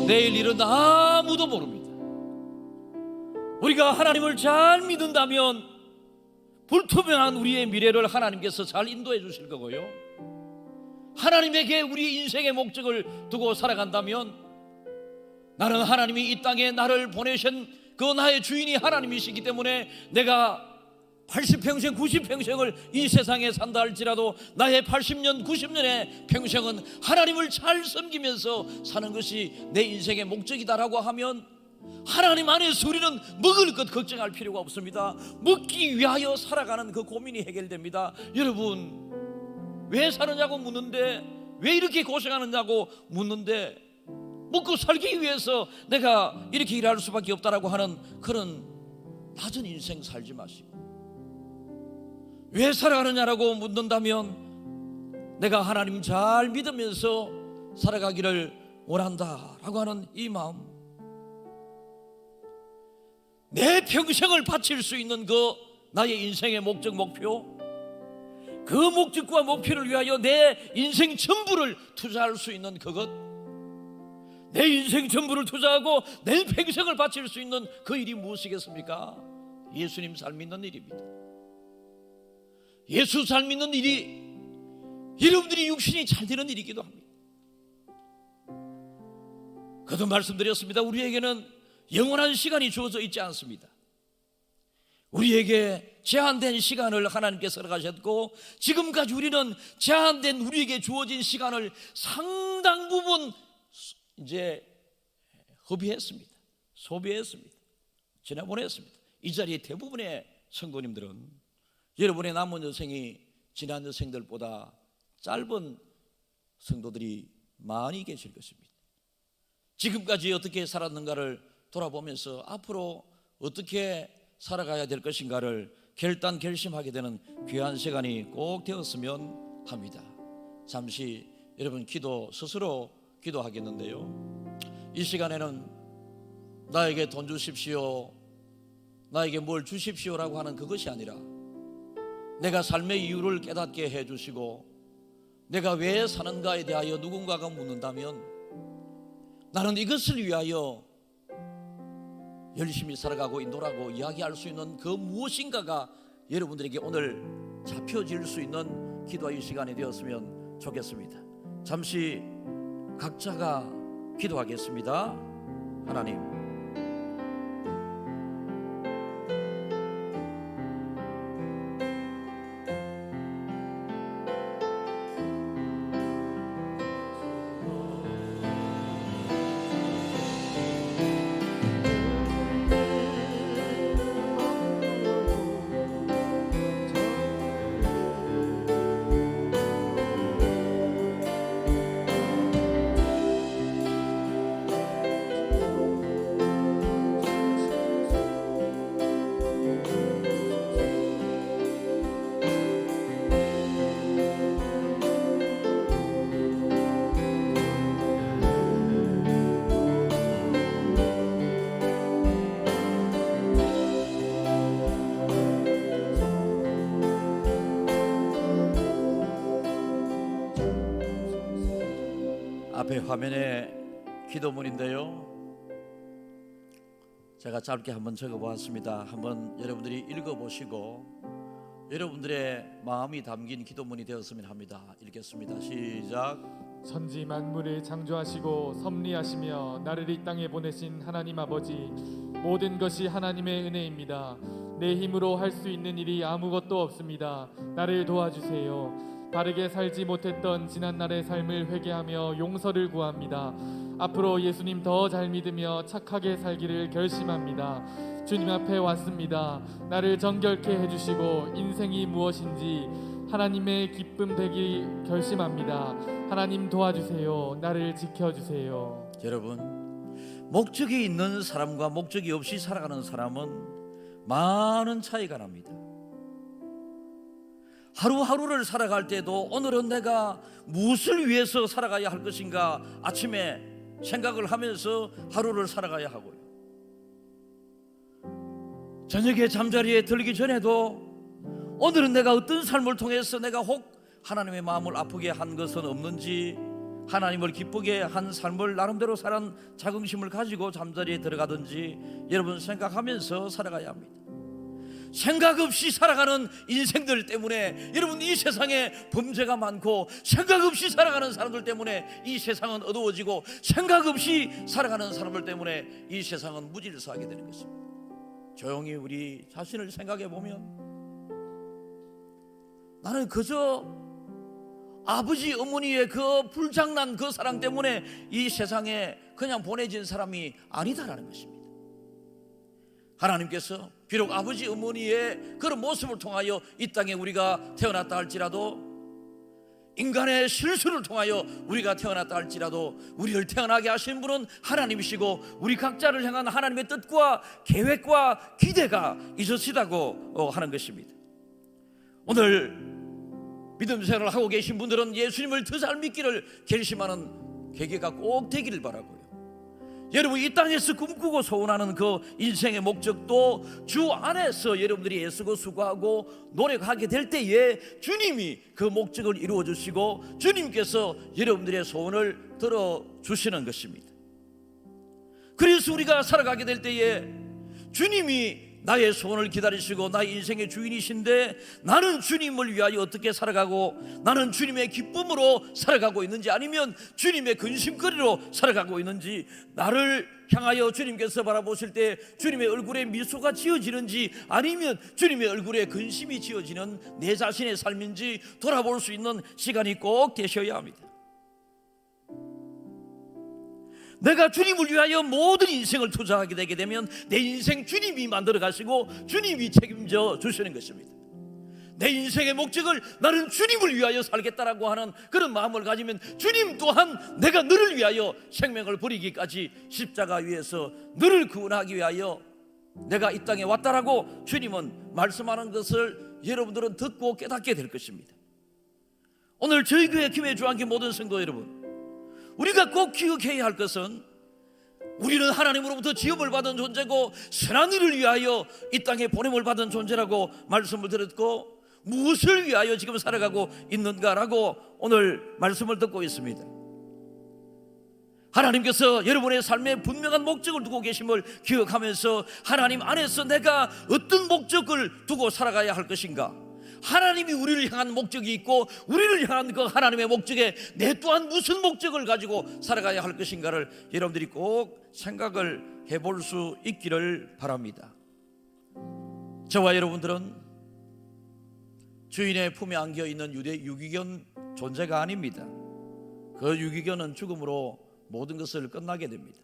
내일 일은 아무도 모릅니다. 우리가 하나님을 잘 믿는다면 불투명한 우리의 미래를 하나님께서 잘 인도해 주실 거고요, 하나님에게 우리 인생의 목적을 두고 살아간다면 나는 하나님이 이 땅에 나를 보내신 그 나의 주인이 하나님이시기 때문에 내가 80평생 90평생을 이 세상에 산다 할지라도 나의 80년 90년의 평생은 하나님을 잘 섬기면서 사는 것이 내 인생의 목적이다라고 하면 하나님 안에서 우리는 먹을 것 걱정할 필요가 없습니다. 먹기 위하여 살아가는 그 고민이 해결됩니다. 여러분, 왜 사느냐고 묻는데, 왜 이렇게 고생하느냐고 묻는데, 먹고 살기 위해서 내가 이렇게 일할 수밖에 없다라고 하는 그런 낮은 인생 살지 마시고, 왜 살아가느냐라고 묻는다면 내가 하나님 잘 믿으면서 살아가기를 원한다라고 하는 이 마음, 내 평생을 바칠 수 있는 그 나의 인생의 목적 목표, 그 목적과 목표를 위하여 내 인생 전부를 투자할 수 있는 그것, 내 인생 전부를 투자하고 내 평생을 바칠 수 있는 그 일이 무엇이겠습니까? 예수님 잘 믿는 일입니다. 예수 잘 믿는 일이 여러분들이 육신이 잘 되는 일이기도 합니다. 그도 말씀드렸습니다. 우리에게는 영원한 시간이 주어져 있지 않습니다. 우리에게 제한된 시간을 하나님께서 허락하셨고, 지금까지 우리는 제한된 우리에게 주어진 시간을 상당 부분 이제 허비했습니다. 소비했습니다. 지나보냈습니다. 이 자리에 대부분의 성도님들은 여러분의 남은 여생이 지난 여생들보다 짧은 성도들이 많이 계실 것입니다. 지금까지 어떻게 살았는가를 돌아보면서 앞으로 어떻게 살아가야 될 것인가를 결심하게 되는 귀한 시간이 꼭 되었으면 합니다. 잠시 여러분 스스로 기도하겠는데요, 이 시간에는 나에게 돈 주십시오, 나에게 뭘 주십시오라고 하는 그것이 아니라 내가 삶의 이유를 깨닫게 해주시고, 내가 왜 사는가에 대하여 누군가가 묻는다면 나는 이것을 위하여 열심히 살아가고 있노라고 이야기할 수 있는 그 무엇인가가 여러분들에게 오늘 잡혀질 수 있는 기도의 시간이 되었으면 좋겠습니다. 잠시 각자가 기도하겠습니다. 하나님, 앞에 화면에 기도문인데요, 제가 짧게 한번 적어보았습니다. 한번 여러분들이 읽어보시고 여러분들의 마음이 담긴 기도문이 되었으면 합니다. 읽겠습니다. 시작. 천지 만물을 창조하시고 섭리하시며 나를 이 땅에 보내신 하나님 아버지, 모든 것이 하나님의 은혜입니다. 내 힘으로 할 수 있는 일이 아무것도 없습니다. 나를 도와주세요. 바르게 살지 못했던 지난날의 삶을 회개하며 용서를 구합니다. 앞으로 예수님 더 잘 믿으며 착하게 살기를 결심합니다. 주님 앞에 왔습니다. 나를 정결케 해주시고 인생이 무엇인지 하나님의 기쁨 되기 결심합니다. 하나님 도와주세요. 나를 지켜주세요. 여러분, 목적이 있는 사람과 목적이 없이 살아가는 사람은 많은 차이가 납니다. 하루하루를 살아갈 때도 오늘은 내가 무엇을 위해서 살아가야 할 것인가 아침에 생각을 하면서 하루를 살아가야 하고요, 저녁에 잠자리에 들기 전에도 오늘은 내가 어떤 삶을 통해서 내가 혹 하나님의 마음을 아프게 한 것은 없는지, 하나님을 기쁘게 한 삶을 나름대로 살은 자긍심을 가지고 잠자리에 들어가든지 여러분 생각하면서 살아가야 합니다. 생각 없이 살아가는 인생들 때문에 여러분 이 세상에 범죄가 많고, 생각 없이 살아가는 사람들 때문에 이 세상은 어두워지고, 생각 없이 살아가는 사람들 때문에 이 세상은 무질서하게 되는 것입니다. 조용히 우리 자신을 생각해 보면 나는 그저 아버지 어머니의 그 불장난 그 사랑 때문에 이 세상에 그냥 보내진 사람이 아니다라는 것입니다. 하나님께서 비록 아버지 어머니의 그런 모습을 통하여 이 땅에 우리가 태어났다 할지라도, 인간의 실수를 통하여 우리가 태어났다 할지라도 우리를 태어나게 하신 분은 하나님이시고 우리 각자를 향한 하나님의 뜻과 계획과 기대가 있으시다고 하는 것입니다. 오늘 믿음 생활을 하고 계신 분들은 예수님을 더 잘 믿기를 결심하는 계기가 꼭 되기를 바라고요, 여러분 이 땅에서 꿈꾸고 소원하는 그 인생의 목적도 주 안에서 여러분들이 애쓰고 수고하고 노력하게 될 때에 주님이 그 목적을 이루어 주시고 주님께서 여러분들의 소원을 들어주시는 것입니다. 그래서 우리가 살아가게 될 때에 주님이 나의 소원을 기다리시고 나의 인생의 주인이신데 나는 주님을 위하여 어떻게 살아가고 나는 주님의 기쁨으로 살아가고 있는지 아니면 주님의 근심거리로 살아가고 있는지, 나를 향하여 주님께서 바라보실 때 주님의 얼굴에 미소가 지어지는지 아니면 주님의 얼굴에 근심이 지어지는 내 자신의 삶인지 돌아볼 수 있는 시간이 꼭 되셔야 합니다. 내가 주님을 위하여 모든 인생을 투자하게 되게 되면 내 인생 주님이 만들어 가시고 주님이 책임져 주시는 것입니다. 내 인생의 목적을 나는 주님을 위하여 살겠다라고 하는 그런 마음을 가지면 주님 또한 내가 너를 위하여 생명을 버리기까지 십자가 위에서 너를 구원하기 위하여 내가 이 땅에 왔다라고 주님은 말씀하는 것을 여러분들은 듣고 깨닫게 될 것입니다. 오늘 저희 교회 김해 주한교 모든 성도 여러분, 우리가 꼭 기억해야 할 것은 우리는 하나님으로부터 지음을 받은 존재고 선한 일을 위하여 이 땅에 보냄을 받은 존재라고 말씀을 드렸고, 무엇을 위하여 지금 살아가고 있는가라고 오늘 말씀을 듣고 있습니다. 하나님께서 여러분의 삶에 분명한 목적을 두고 계심을 기억하면서 하나님 안에서 내가 어떤 목적을 두고 살아가야 할 것인가, 하나님이 우리를 향한 목적이 있고 우리를 향한 그 하나님의 목적에 내 또한 무슨 목적을 가지고 살아가야 할 것인가를 여러분들이 꼭 생각을 해볼 수 있기를 바랍니다. 저와 여러분들은 주인의 품에 안겨있는 유기견 존재가 아닙니다. 그 유기견은 죽음으로 모든 것을 끝나게 됩니다.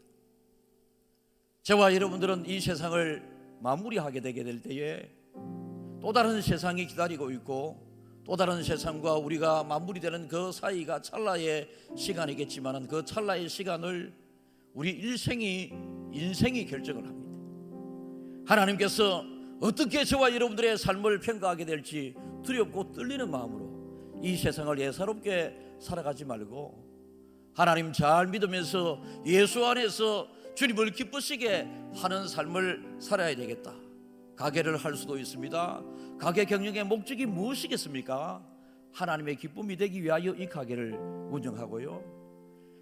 저와 여러분들은 이 세상을 마무리하게 되게 될 때에 또 다른 세상이 기다리고 있고 또 다른 세상과 우리가 마무리되는 그 사이가 찰나의 시간이겠지만 그 찰나의 시간을 우리 인생이 결정을 합니다. 하나님께서 어떻게 저와 여러분들의 삶을 평가하게 될지 두렵고 떨리는 마음으로 이 세상을 예사롭게 살아가지 말고 하나님 잘 믿으면서 예수 안에서 주님을 기쁘시게 하는 삶을 살아야 되겠다. 가게를 할 수도 있습니다. 가게 경영의 목적이 무엇이겠습니까? 하나님의 기쁨이 되기 위하여 이 가게를 운영하고요.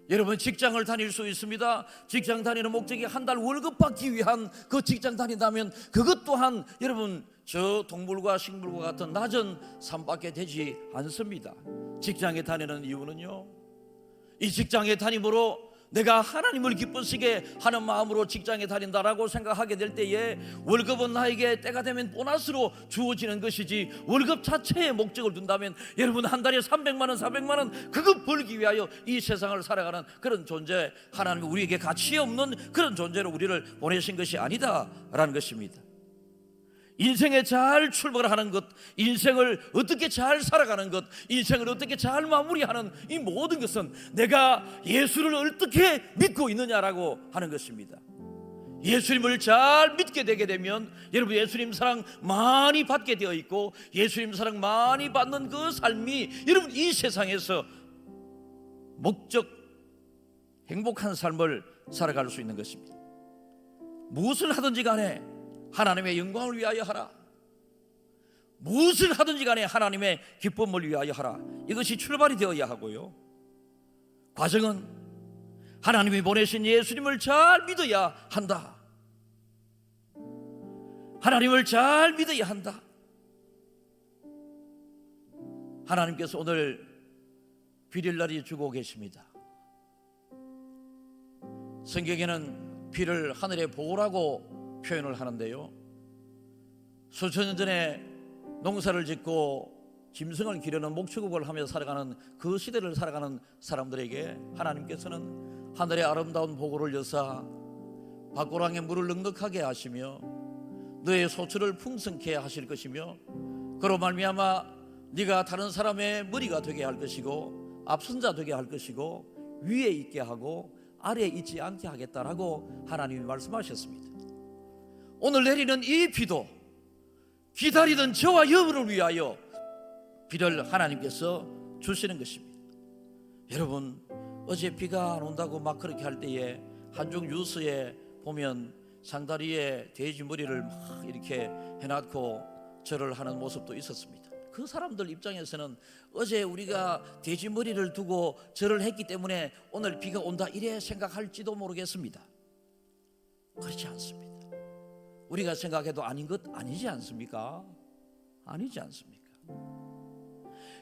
여러분 직장을 다닐 수 있습니다. 직장 다니는 목적이 한 달 월급 받기 위한 그 직장 다닌다면 그것 또한 여러분 저 동물과 식물과 같은 낮은 삶밖에 되지 않습니다. 직장에 다니는 이유는요, 이 직장에 다님으로 내가 하나님을 기쁘시게 하는 마음으로 직장에 다닌다라고 생각하게 될 때에 월급은 나에게 때가 되면 보너스로 주어지는 것이지 월급 자체에 목적을 둔다면 여러분 한 달에 300만 원 400만 원 그것 벌기 위하여 이 세상을 살아가는 그런 존재, 하나님이 우리에게 가치 없는 그런 존재로 우리를 보내신 것이 아니다라는 것입니다. 인생에 잘 출발하는 것, 인생을 어떻게 잘 살아가는 것, 인생을 어떻게 잘 마무리하는 이 모든 것은 내가 예수를 어떻게 믿고 있느냐라고 하는 것입니다. 예수님을 잘 믿게 되게 되면 여러분 예수님 사랑 많이 받게 되어 있고 예수님 사랑 많이 받는 그 삶이 여러분 이 세상에서 목적 행복한 삶을 살아갈 수 있는 것입니다. 무엇을 하든지 간에 하나님의 영광을 위하여 하라. 무엇을 하든지 간에 하나님의 기쁨을 위하여 하라. 이것이 출발이 되어야 하고요, 과정은 하나님이 보내신 예수님을 잘 믿어야 한다. 하나님을 잘 믿어야 한다. 하나님께서 오늘 비를 날이 주고 계십니다. 성경에는 비를 하늘의 보라고 표현을 하는데요, 수천 년 전에 농사를 짓고 짐승을 기르는 목축업을 하며 살아가는 그 시대를 살아가는 사람들에게 하나님께서는 하늘의 아름다운 보고를 여사 밭고랑에 물을 넉넉하게 하시며 너의 소출을 풍성케 하실 것이며 그로 말미암아 네가 다른 사람의 머리가 되게 할 것이고 앞선자 되게 할 것이고 위에 있게 하고 아래에 있지 않게 하겠다라고 하나님이 말씀하셨습니다. 오늘 내리는 이 비도 기다리던 저와 여러분을 위하여 비를 하나님께서 주시는 것입니다. 여러분 어제 비가 안 온다고 막 그렇게 할 때에 한중 뉴스에 보면 상다리에 돼지 머리를 막 이렇게 해놨고 절을 하는 모습도 있었습니다. 그 사람들 입장에서는 어제 우리가 돼지 머리를 두고 절을 했기 때문에 오늘 비가 온다 이래 생각할지도 모르겠습니다. 그렇지 않습니다. 우리가 생각해도 아닌 것 아니지 않습니까? 아니지 않습니까?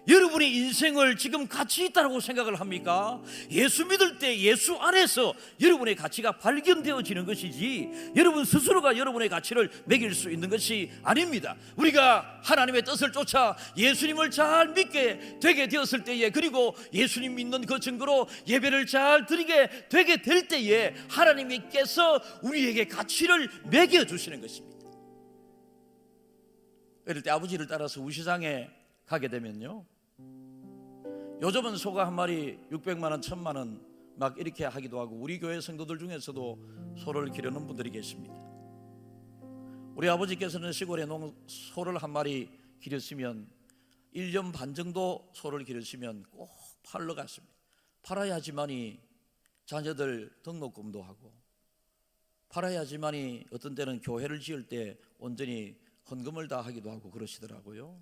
여러분의 인생을 지금 가치 있다고 생각을 합니까? 예수 믿을 때 예수 안에서 여러분의 가치가 발견되어지는 것이지 여러분 스스로가 여러분의 가치를 매길 수 있는 것이 아닙니다. 우리가 하나님의 뜻을 쫓아 예수님을 잘 믿게 되게 되었을 때에, 그리고 예수님 믿는 그 증거로 예배를 잘 드리게 되게 될 때에 하나님께서 우리에게 가치를 매겨주시는 것입니다. 어릴 때 아버지를 따라서 우시장에 가게 되면요, 요즘은 소가 한 마리 600만 원, 1000만 원 막 이렇게 하기도 하고, 우리 교회 성도들 중에서도 소를 기르는 분들이 계십니다. 우리 아버지께서는 시골에 소를 한 마리 기르시면 1년 반 정도 소를 기르시면 꼭 팔러 갔습니다. 팔아야지만이 자녀들 등록금도 하고, 팔아야지만이 어떤 때는 교회를 지을 때 온전히 헌금을 다 하기도 하고 그러시더라고요.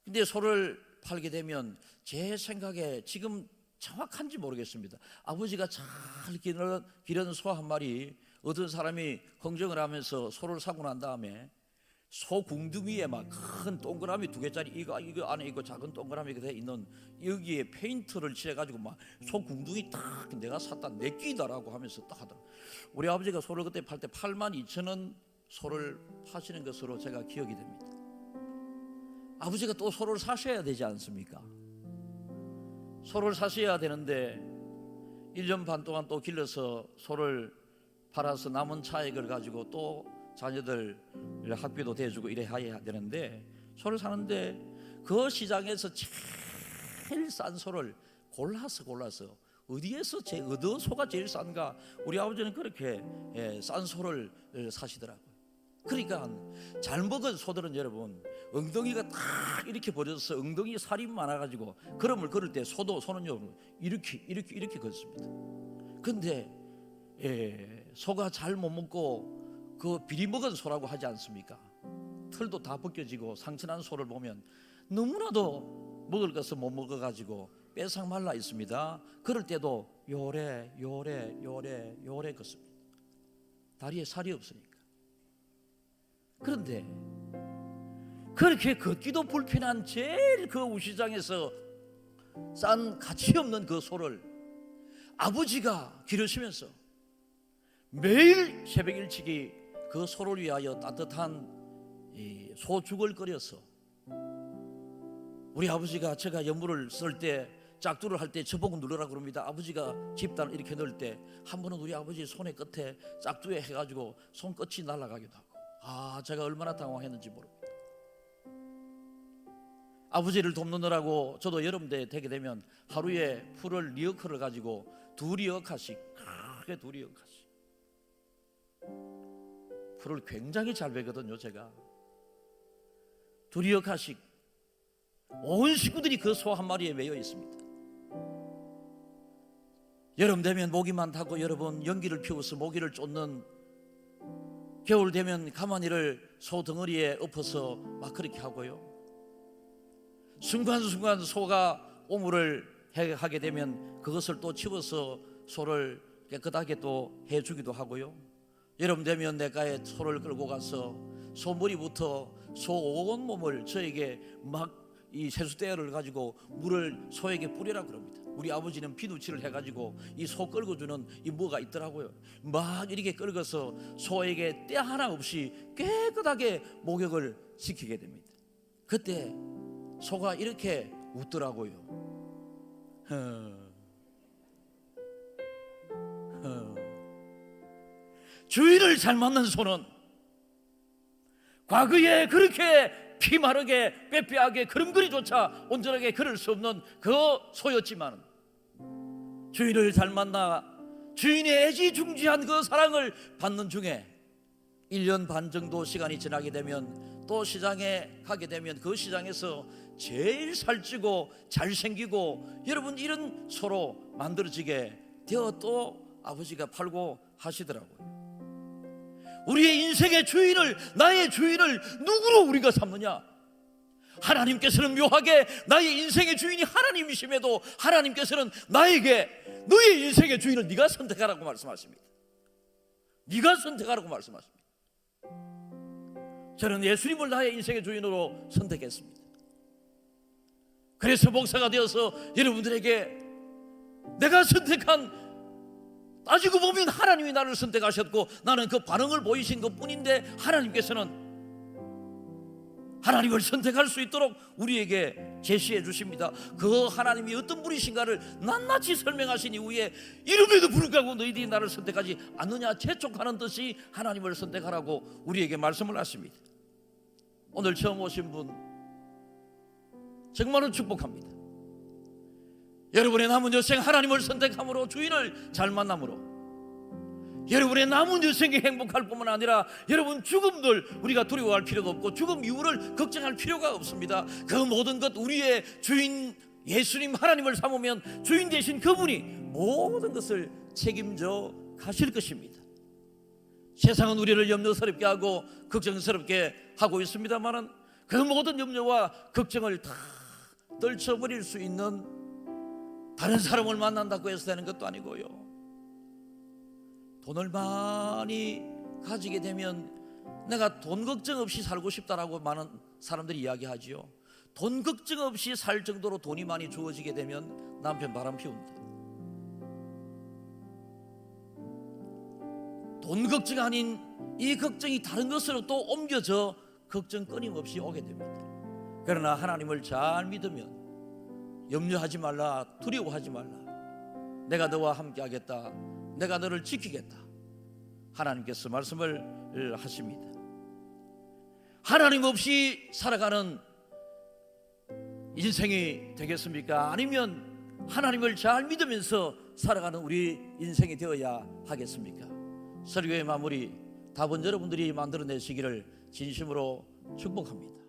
근데 소를 팔게 되면 제 생각에 지금 정확한지 모르겠습니다. 아버지가 잘 기르는 소 한 마리 어떤 사람이 흥정을 하면서 소를 사고 난 다음에 소 궁둥이에 막 큰 동그라미 2개짜리 이거 안에 이거 작은 동그라미가 돼 있는 여기에 페인트를 칠해가지고 막 소 궁둥이 딱 내가 샀다 내 끼다라고 하면서 딱 하더라. 우리 아버지가 소를 그때 팔 때 82,000원 소를 파시는 것으로 제가 기억이 됩니다. 아버지가 또 소를 사셔야 되지 않습니까? 소를 사셔야 되는데 1년 반 동안 또 길러서 소를 팔아서 남은 차익을 가지고 또 자녀들 학비도 대주고 이래야 되는데, 소를 사는데 그 시장에서 제일 싼 소를 골라서 어디에서 어느 소가 제일 싼가, 우리 아버지는 그렇게 싼 소를 사시더라고요. 그러니까 잘 먹은 소들은 여러분 엉덩이가 딱 이렇게 벌어져서 엉덩이 살이 많아가지고 걸음을 걸을 때 소는요 이렇게 걷습니다. 근데 소가 잘 못 먹고 그 비리 먹은 소라고 하지 않습니까? 털도 다 벗겨지고 상처난 소를 보면 너무나도 먹을 것을 못 먹어가지고 빼상 말라 있습니다. 그럴 때도 요래 걷습니다. 다리에 살이 없으니까. 그런데 그렇게 걷기도 불편한 제일 그 우시장에서 싼 가치 없는 그 소를 아버지가 기르시면서 매일 새벽 일찍이 그 소를 위하여 따뜻한 소죽을 끓여서, 우리 아버지가 제가 연물을 쓸 때 짝두를 할 때 저보고 누르라 그럽니다. 아버지가 집단을 이렇게 넣을 때 한 번은 우리 아버지 손의 끝에 짝두에 해가지고 손끝이 날아가기도 하고, 제가 얼마나 당황했는지 모릅니다. 아버지를 돕느라고 저도 여름때 되게 되면 하루에 풀을 리어커를 가지고 2리어카씩 크게 2리어카씩 풀을 굉장히 잘 베거든요. 제가 2리어카씩 온 식구들이 그 소 한 마리에 매여 있습니다. 여름 되면 모기만 타고 여러분 연기를 피워서 모기를 쫓는, 겨울 되면 가마니를 소 덩어리에 엎어서 막 그렇게 하고요. 순간순간 소가 오물을 하게 되면 그것을 또 치워서 소를 깨끗하게 또 해주기도 하고요. 여름 되면 내가에 소를 끌고 가서 소 머리부터 소 온 몸을 저에게 막 이 세숫대를 가지고 물을 소에게 뿌리라 그럽니다. 우리 아버지는 비누칠을 해가지고 이 소 끌고 주는 이 뭐가 있더라고요. 막 이렇게 끌어서 소에게 때 하나 없이 깨끗하게 목욕을 시키게 됩니다. 그때 소가 이렇게 웃더라고요. 주인을 잘 맞는 소는 과거에 그렇게 피마르게 빼빼하게 걸음걸이조차 온전하게 걸을 수 없는 그 소였지만, 주인을 잘 만나 주인의 애지중지한 그 사랑을 받는 중에 1년 반 정도 시간이 지나게 되면 또 시장에 가게 되면 그 시장에서 제일 살찌고 잘생기고 여러분 이런 소로 만들어지게 되어 또 아버지가 팔고 하시더라고요. 우리의 인생의 주인을, 나의 주인을 누구로 우리가 삼느냐? 하나님께서는 묘하게 나의 인생의 주인이 하나님이심에도 하나님께서는 나에게 너의 인생의 주인을 네가 선택하라고 말씀하십니다. 네가 선택하라고 말씀하십니다. 저는 예수님을 나의 인생의 주인으로 선택했습니다. 그래서 목사가 되어서 여러분들에게 내가 선택한, 따지고 보면 하나님이 나를 선택하셨고 나는 그 반응을 보이신 것뿐인데 하나님께서는 하나님을 선택할 수 있도록 우리에게 제시해 주십니다. 그 하나님이 어떤 분이신가를 낱낱이 설명하신 이후에 이름에도 불구하고 너희들이 나를 선택하지 않느냐, 재촉하는 듯이 하나님을 선택하라고 우리에게 말씀을 하십니다. 오늘 처음 오신 분 정말로 축복합니다. 여러분의 남은 여생 하나님을 선택함으로, 주인을 잘 만남으로 여러분의 남은 여생이 행복할 뿐만 아니라 여러분 죽음을 우리가 두려워할 필요도 없고 죽음 이후를 걱정할 필요가 없습니다. 그 모든 것 우리의 주인 예수님 하나님을 삼으면 주인 되신 그분이 모든 것을 책임져 가실 것입니다. 세상은 우리를 염려스럽게 하고 걱정스럽게 하고 있습니다만 그 모든 염려와 걱정을 다 떨쳐버릴 수 있는 다른 사람을 만난다고 해서 되는 것도 아니고요. 돈을 많이 가지게 되면 내가 돈 걱정 없이 살고 싶다라고 많은 사람들이 이야기하지요. 돈 걱정 없이 살 정도로 돈이 많이 주어지게 되면 남편 바람 피운다. 돈 걱정 아닌 이 걱정이 다른 것으로 또 옮겨져 걱정 끊임없이 오게 됩니다. 그러나 하나님을 잘 믿으면 염려하지 말라, 두려워하지 말라, 내가 너와 함께 하겠다, 내가 너를 지키겠다, 하나님께서 말씀을 하십니다. 하나님 없이 살아가는 인생이 되겠습니까? 아니면 하나님을 잘 믿으면서 살아가는 우리 인생이 되어야 하겠습니까? 설교의 마무리 답은 여러분들이 만들어내시기를 진심으로 축복합니다.